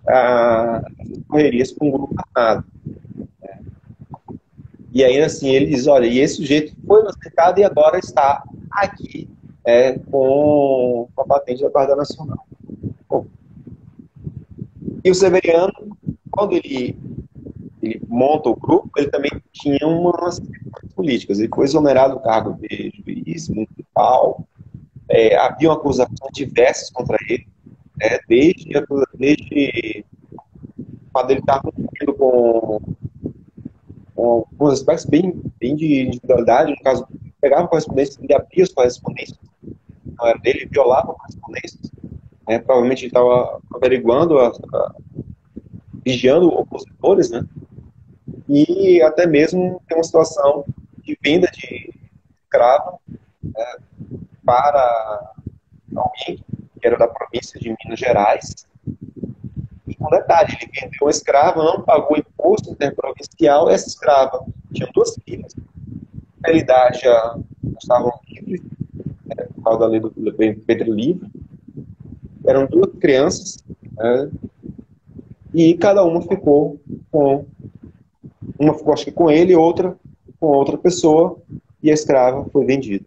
as correrias com o grupo armado. E aí, assim, ele diz, olha, e esse sujeito foi inocentado e agora está aqui com a patente da Guarda Nacional. Bom, e o Severiano, quando ele monta o grupo, ele também tinha umas políticas. Ele foi exonerado do cargo de juiz municipal, haviam acusações diversas contra ele, desde quando ele estava cumprindo com alguns aspectos bem de individualidade. No caso, pegava correspondência, ele abria as correspondências, não era dele, violava correspondências. Provavelmente ele estava averiguando, vigiando opositores, né? E até mesmo tem uma situação de venda de escravo para alguém que era da província de Minas Gerais. E com detalhe, ele vendeu uma escrava, não pagou imposto interprovincial, essa escrava tinha duas filhas, na realidade já estavam livres, por causa da lei do ventre livre, eram duas crianças, e cada uma ficou uma ficou acho que com ele, outra com outra pessoa, e a escrava foi vendida.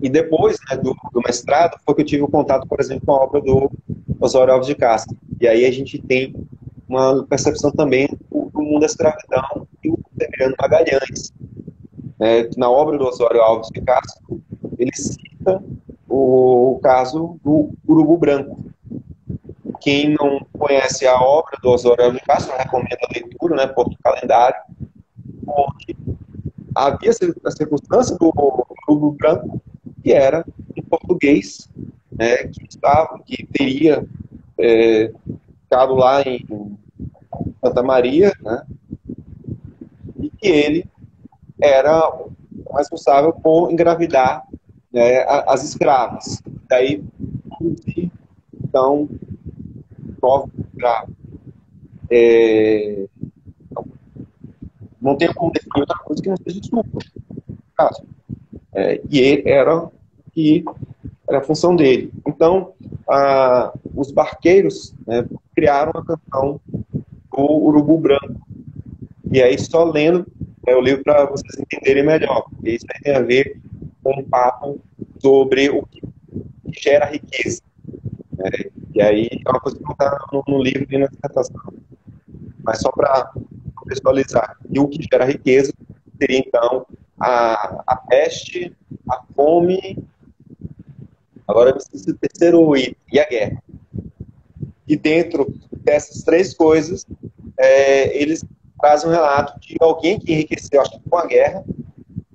E depois, né, do mestrado, foi que eu tive o contato, por exemplo, com a obra do Osório Alves de Castro. E aí a gente tem uma percepção também do mundo da escravidão e o Severiano Magalhães. Na obra do Osório Alves de Castro, ele cita o caso do urubu branco. Quem não conhece a obra do Osório Alves de Castro, recomendo a leitura, né, por calendário, onde havia a circunstância do urubu branco, que era um português, né, que teria ficado lá em Santa Maria, né, e que ele era o responsável por engravidar, né, as escravas. Daí, então, 9 escravos. Não tem como definir outra coisa que não seja estupro. E ele que era a função dele. Então, os barqueiros, né, criaram a canção do Urubu Branco. E aí, só lendo o livro para vocês entenderem melhor, porque isso aí tem a ver com um papo sobre o que gera riqueza. Né? E aí, é uma coisa que não está no livro e na dissertação. Mas só para contextualizar. E o que gera riqueza seria, então, a peste, a fome, agora eu esqueci o terceiro item, e a guerra. E dentro dessas três coisas, eles trazem um relato de alguém que enriqueceu, acho que com a guerra,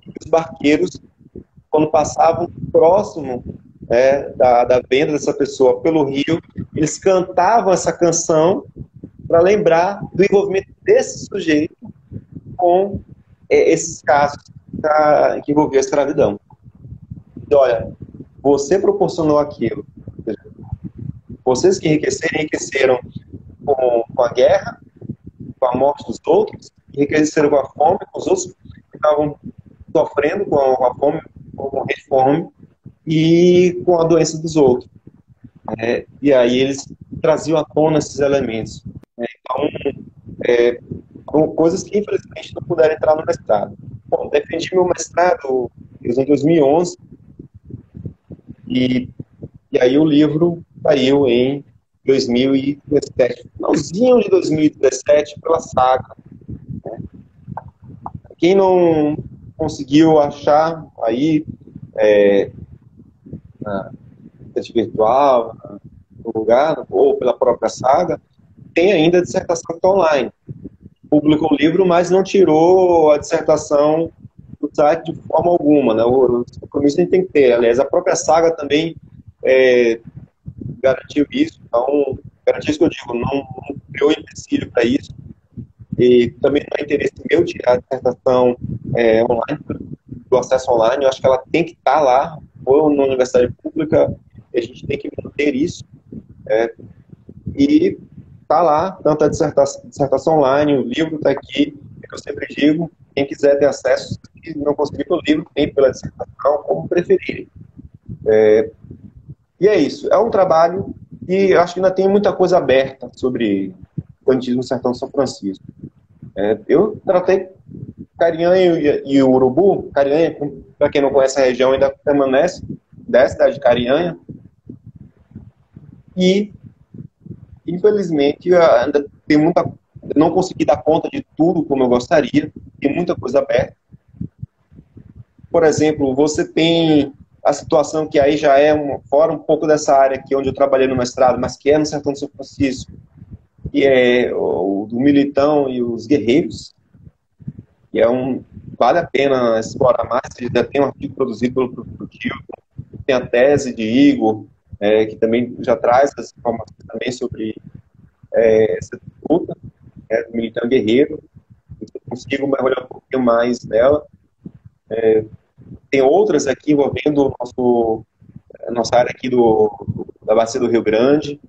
e os barqueiros, quando passavam próximo da venda dessa pessoa pelo rio, eles cantavam essa canção para lembrar do envolvimento desse sujeito com esses casos que envolviam a escravidão. E olha, você proporcionou aquilo. Vocês que enriqueceram com a guerra, com a morte dos outros, enriqueceram com a fome, com os outros que estavam sofrendo com a fome, com morrer de fome, e com a doença dos outros. E aí eles traziam à tona esses elementos. Então, são coisas que infelizmente não puderam entrar no mestrado. Bom, defendi meu mestrado em 2011, e aí o livro saiu em 2017, finalzinho de 2017, pela Saga. Quem não conseguiu achar aí na rede virtual, no lugar, ou pela própria Saga, tem ainda a dissertação que está online. Publicou o livro, mas não tirou a dissertação do site de forma alguma, né? O compromisso a gente tem que ter. Aliás, a própria Saga também garantiu isso. Então, garantiu isso que eu digo, não criou empecilho para isso. E também não é interesse meu tirar a dissertação online, do acesso online. Eu acho que ela tem que estar lá, ou na universidade pública, e a gente tem que manter isso. E está lá, tanto a dissertação online, o livro está aqui, eu sempre digo, quem quiser ter acesso, se não conseguir pelo livro, tem pela dissertação, como preferirem. E é isso, é um trabalho que eu acho que ainda tem muita coisa aberta sobre o banditismo no Sertão de São Francisco. Eu tratei Carinhanha e o Urubu. Carinhanha, para quem não conhece a região, ainda permanece da cidade de Carinhanha, e infelizmente ainda tem muita, não consegui dar conta de tudo como eu gostaria, tem muita coisa aberta. Por exemplo, você tem a situação que aí já é fora um pouco dessa área aqui onde eu trabalhei no mestrado, mas que é no Sertão de São Francisco, que é o do Militão e os Guerreiros, que vale a pena explorar mais. Já tem um artigo produzido pelo Tio, tem a tese de Igor, que também já traz as informações também sobre essa disputa do Militão Guerreiro. Eu consigo mergulhar um pouquinho mais nela. Tem outras aqui envolvendo a nossa área aqui da Bacia do Rio Grande,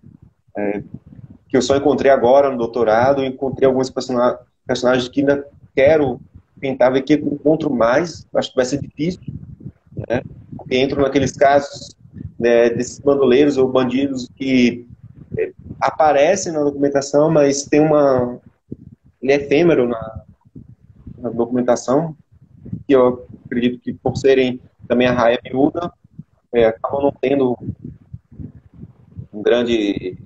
que eu só encontrei agora no doutorado. Eu encontrei alguns personagens que ainda quero tentar ver que eu encontro mais. Acho que vai ser difícil, né? Porque entro naqueles casos, né, desses bandoleiros ou bandidos que aparecem na documentação, mas tem ele é efêmero na documentação, que eu acredito que por serem também a raia miúda, acabam não tendo um grande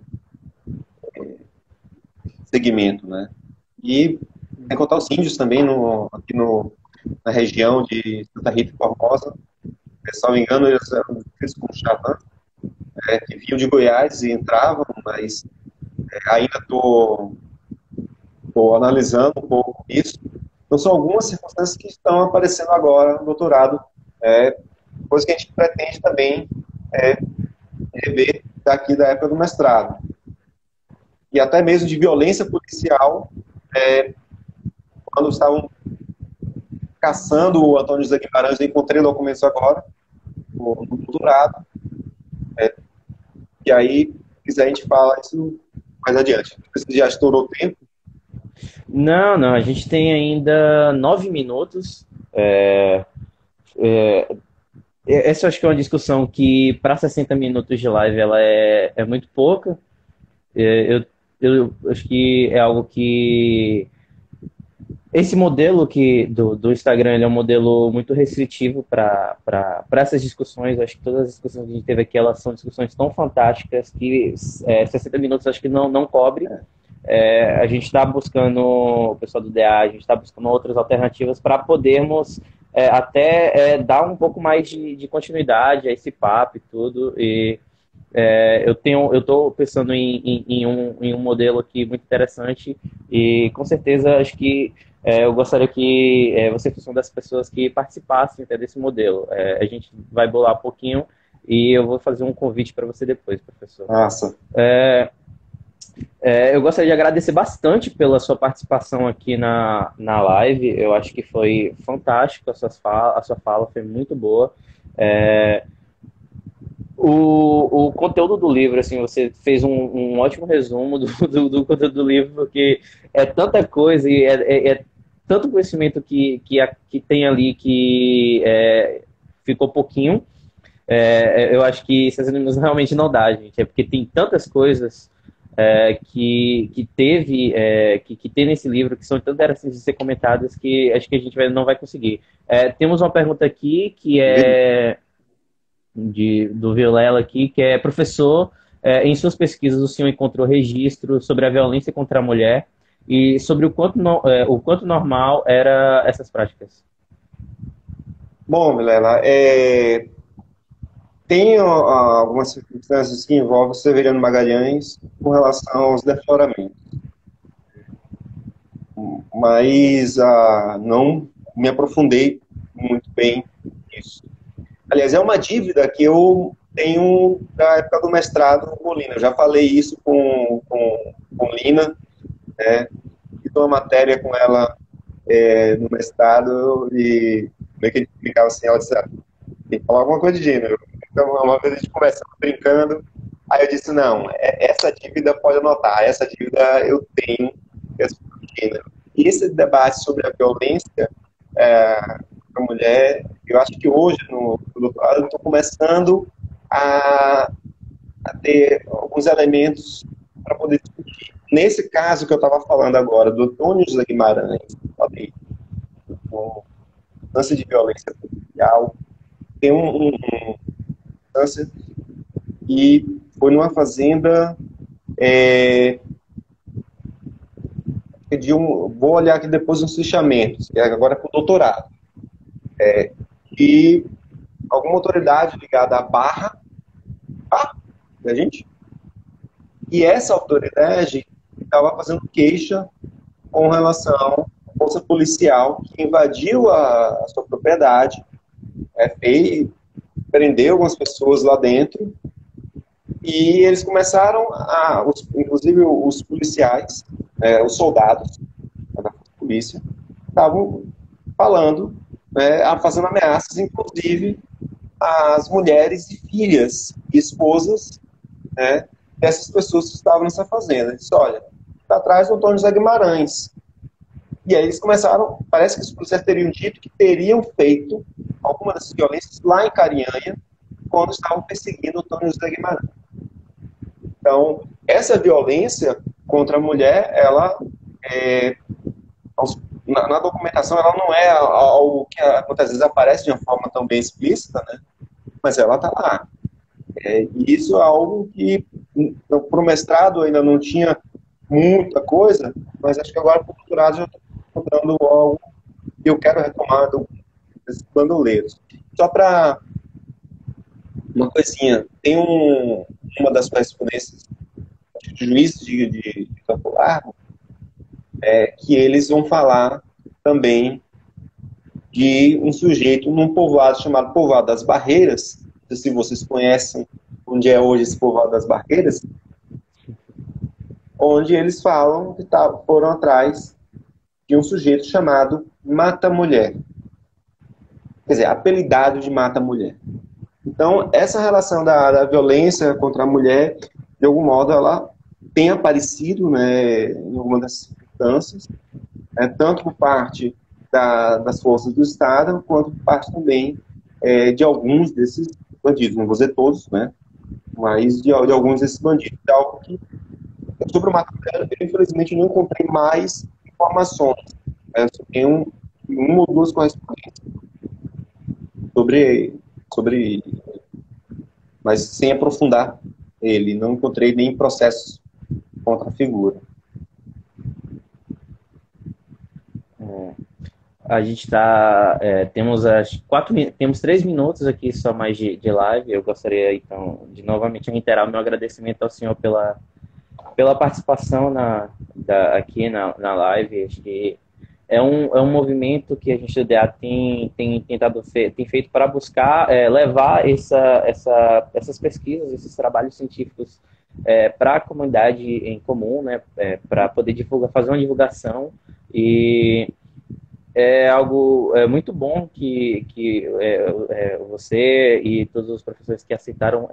segmento, né? E sem contar os índios também aqui na região de Santa Rita e Formosa. Se não me engano, eles eram descritos como xamã, que vinham de Goiás e entravam, mas ainda estou analisando um pouco isso. Então, são algumas circunstâncias que estão aparecendo agora no doutorado, coisa que a gente pretende também é, rever daqui da época do mestrado. E até mesmo de violência policial, quando estavam caçando o Antônio José Guimarães, eu encontrei documentos agora, no doutorado, e aí, se quiser, a gente fala isso mais adiante. Você já estourou o tempo? Não, não, a gente tem ainda 9 minutos. Essa eu acho que é uma discussão que, para 60 minutos de live, ela é muito pouca. Eu acho que é algo que esse modelo do Instagram ele é um modelo muito restritivo para essas discussões. Acho que todas as discussões que a gente teve aqui elas são discussões tão fantásticas que 60 minutos acho que não cobre. A gente está buscando, o pessoal do DA, a gente está buscando outras alternativas para podermos até dar um pouco mais de continuidade a esse papo e tudo. E eu estou pensando em um modelo aqui muito interessante e com certeza acho que eu gostaria que você fosse uma das pessoas que participassem até desse modelo. A gente vai bolar um pouquinho e eu vou fazer um convite para você depois, professor. Nossa. Eu gostaria de agradecer bastante pela sua participação aqui na live. Eu acho que foi fantástico a sua fala foi muito boa. O conteúdo do livro, assim, você fez um ótimo resumo do conteúdo do livro, porque é tanta coisa e é tanto conhecimento que tem ali que ficou pouquinho. Eu acho que 60 minutos realmente não dá, gente. É porque tem tantas coisas que tem nesse livro que são tão interessantes de ser comentadas que acho que a gente não vai conseguir. Temos uma pergunta aqui que é do Vilela aqui, que é professor, em suas pesquisas o senhor encontrou registro sobre a violência contra a mulher e sobre o quanto normal era essas práticas. Bom, Milela, tem algumas circunstâncias que envolvem o Severiano Magalhães com relação aos defloramentos, mas não me aprofundei muito bem nisso. Aliás, é uma dívida que eu tenho da época do mestrado com Lina. Eu já falei isso com Lina, né? Fiz uma matéria com ela no mestrado e meio que a gente ficava assim, ela disse, tem que falar alguma coisa de gênero. Então, uma vez a gente conversando, brincando, aí eu disse, não, essa dívida pode anotar, essa dívida eu tenho, essa de gênero. E esse debate sobre a violência para a mulher, eu acho que hoje, no doutorado, eu estou começando a ter alguns elementos para poder discutir. Nesse caso que eu estava falando agora, do Antônio José Guimarães, falei, com lance de violência policial, tem um câncer e foi numa fazenda vou olhar aqui depois nos fichamentos, que agora é para o doutorado, e alguma autoridade ligada à Barra, da gente, e essa autoridade estava fazendo queixa com relação à força policial que invadiu a sua propriedade, prendeu algumas pessoas lá dentro, e eles começaram inclusive os policiais, os soldados da polícia, estavam falando, fazendo ameaças, inclusive às mulheres e filhas e esposas dessas pessoas que estavam nessa fazenda. Eles disse, olha, está atrás do Antônio José Guimarães. E aí eles começaram, parece que os policiais teriam dito que teriam feito alguma dessas violências lá em Carinhanha, quando estavam perseguindo o Antônio José Guimarães. Então, essa violência contra a mulher, ela, na documentação, ela não é algo que muitas vezes aparece de uma forma tão bem explícita, né? mas ela está lá. E isso é algo que, para o mestrado, ainda não tinha muita coisa, mas acho que agora, para o doutorado, já estou encontrando algo que eu quero retomar desses bandoleiros. Só para uma coisinha, tem uma das correspondências de juízes de Campo Largo, que eles vão falar também de um sujeito num povoado chamado Povoado das Barreiras. Não sei se vocês conhecem onde é hoje esse Povoado das Barreiras, onde eles falam que foram atrás de um sujeito chamado Mata-Mulher. Quer dizer, apelidado de Mata-Mulher. Então, essa relação da violência contra a mulher, de algum modo, ela tem aparecido, né, em algumas das circunstâncias, tanto por parte das forças do Estado, quanto por parte também de alguns desses bandidos. Não vou dizer todos, né, mas de alguns desses bandidos. É algo que, sobre o Mata-Mulher, eu, infelizmente, não encontrei mais informações. Só tenho uma ou duas correspondências sobre, mas sem aprofundar ele. Não encontrei nem processos contra a figura. A gente temos temos 3 minutos aqui só mais de live. Eu gostaria, então, de novamente reiterar o meu agradecimento ao senhor pela participação aqui na live. Acho que é um movimento que a gente do DA tem feito para buscar levar essas pesquisas, esses trabalhos científicos para a comunidade em comum, né, para poder fazer uma divulgação. E é algo muito bom que você e todos os professores que aceitaram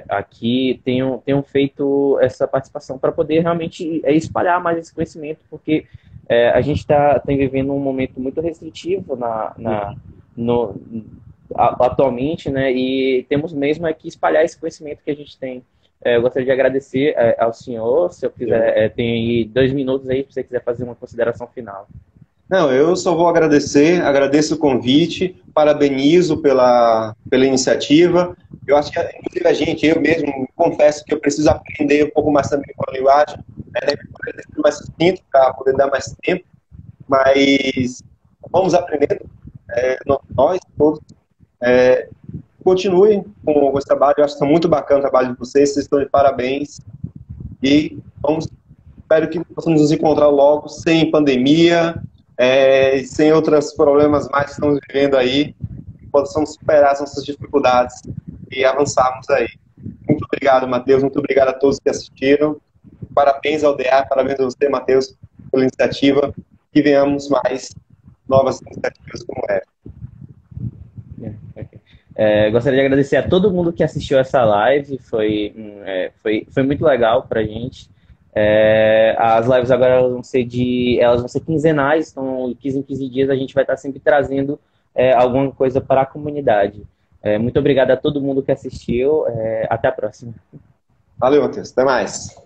aqui tenham feito essa participação para poder realmente espalhar mais esse conhecimento, porque a gente está vivendo um momento muito restritivo no, atualmente, né? E temos mesmo que espalhar esse conhecimento que a gente tem. Eu gostaria de agradecer ao senhor. Se eu quiser, tem aí 2 minutos aí, se você quiser fazer uma consideração final. Não, eu só vou agradeço o convite, parabenizo pela iniciativa. Eu acho que, inclusive, eu mesmo, confesso que eu preciso aprender um pouco mais também com a linguagem, né, poder ser mais sucinto, para poder dar mais tempo, mas vamos aprendendo, nós todos. Continuem com esse trabalho, eu acho que está muito bacana o trabalho de vocês estão de parabéns, e espero que possamos nos encontrar logo, sem pandemia, sem outros problemas mais que estamos vivendo aí, que possamos superar essas dificuldades e avançarmos aí. Muito obrigado, Matheus, muito obrigado a todos que assistiram, parabéns ao DA, parabéns a você, Matheus, pela iniciativa, e venhamos mais novas iniciativas como essa. Gostaria de agradecer a todo mundo que assistiu essa live, foi muito legal para a gente. As lives agora elas vão ser quinzenais, então de 15 em 15 dias a gente vai estar sempre trazendo alguma coisa para a comunidade. Muito obrigado a todo mundo que assistiu, até a próxima. Valeu, Matheus, até mais.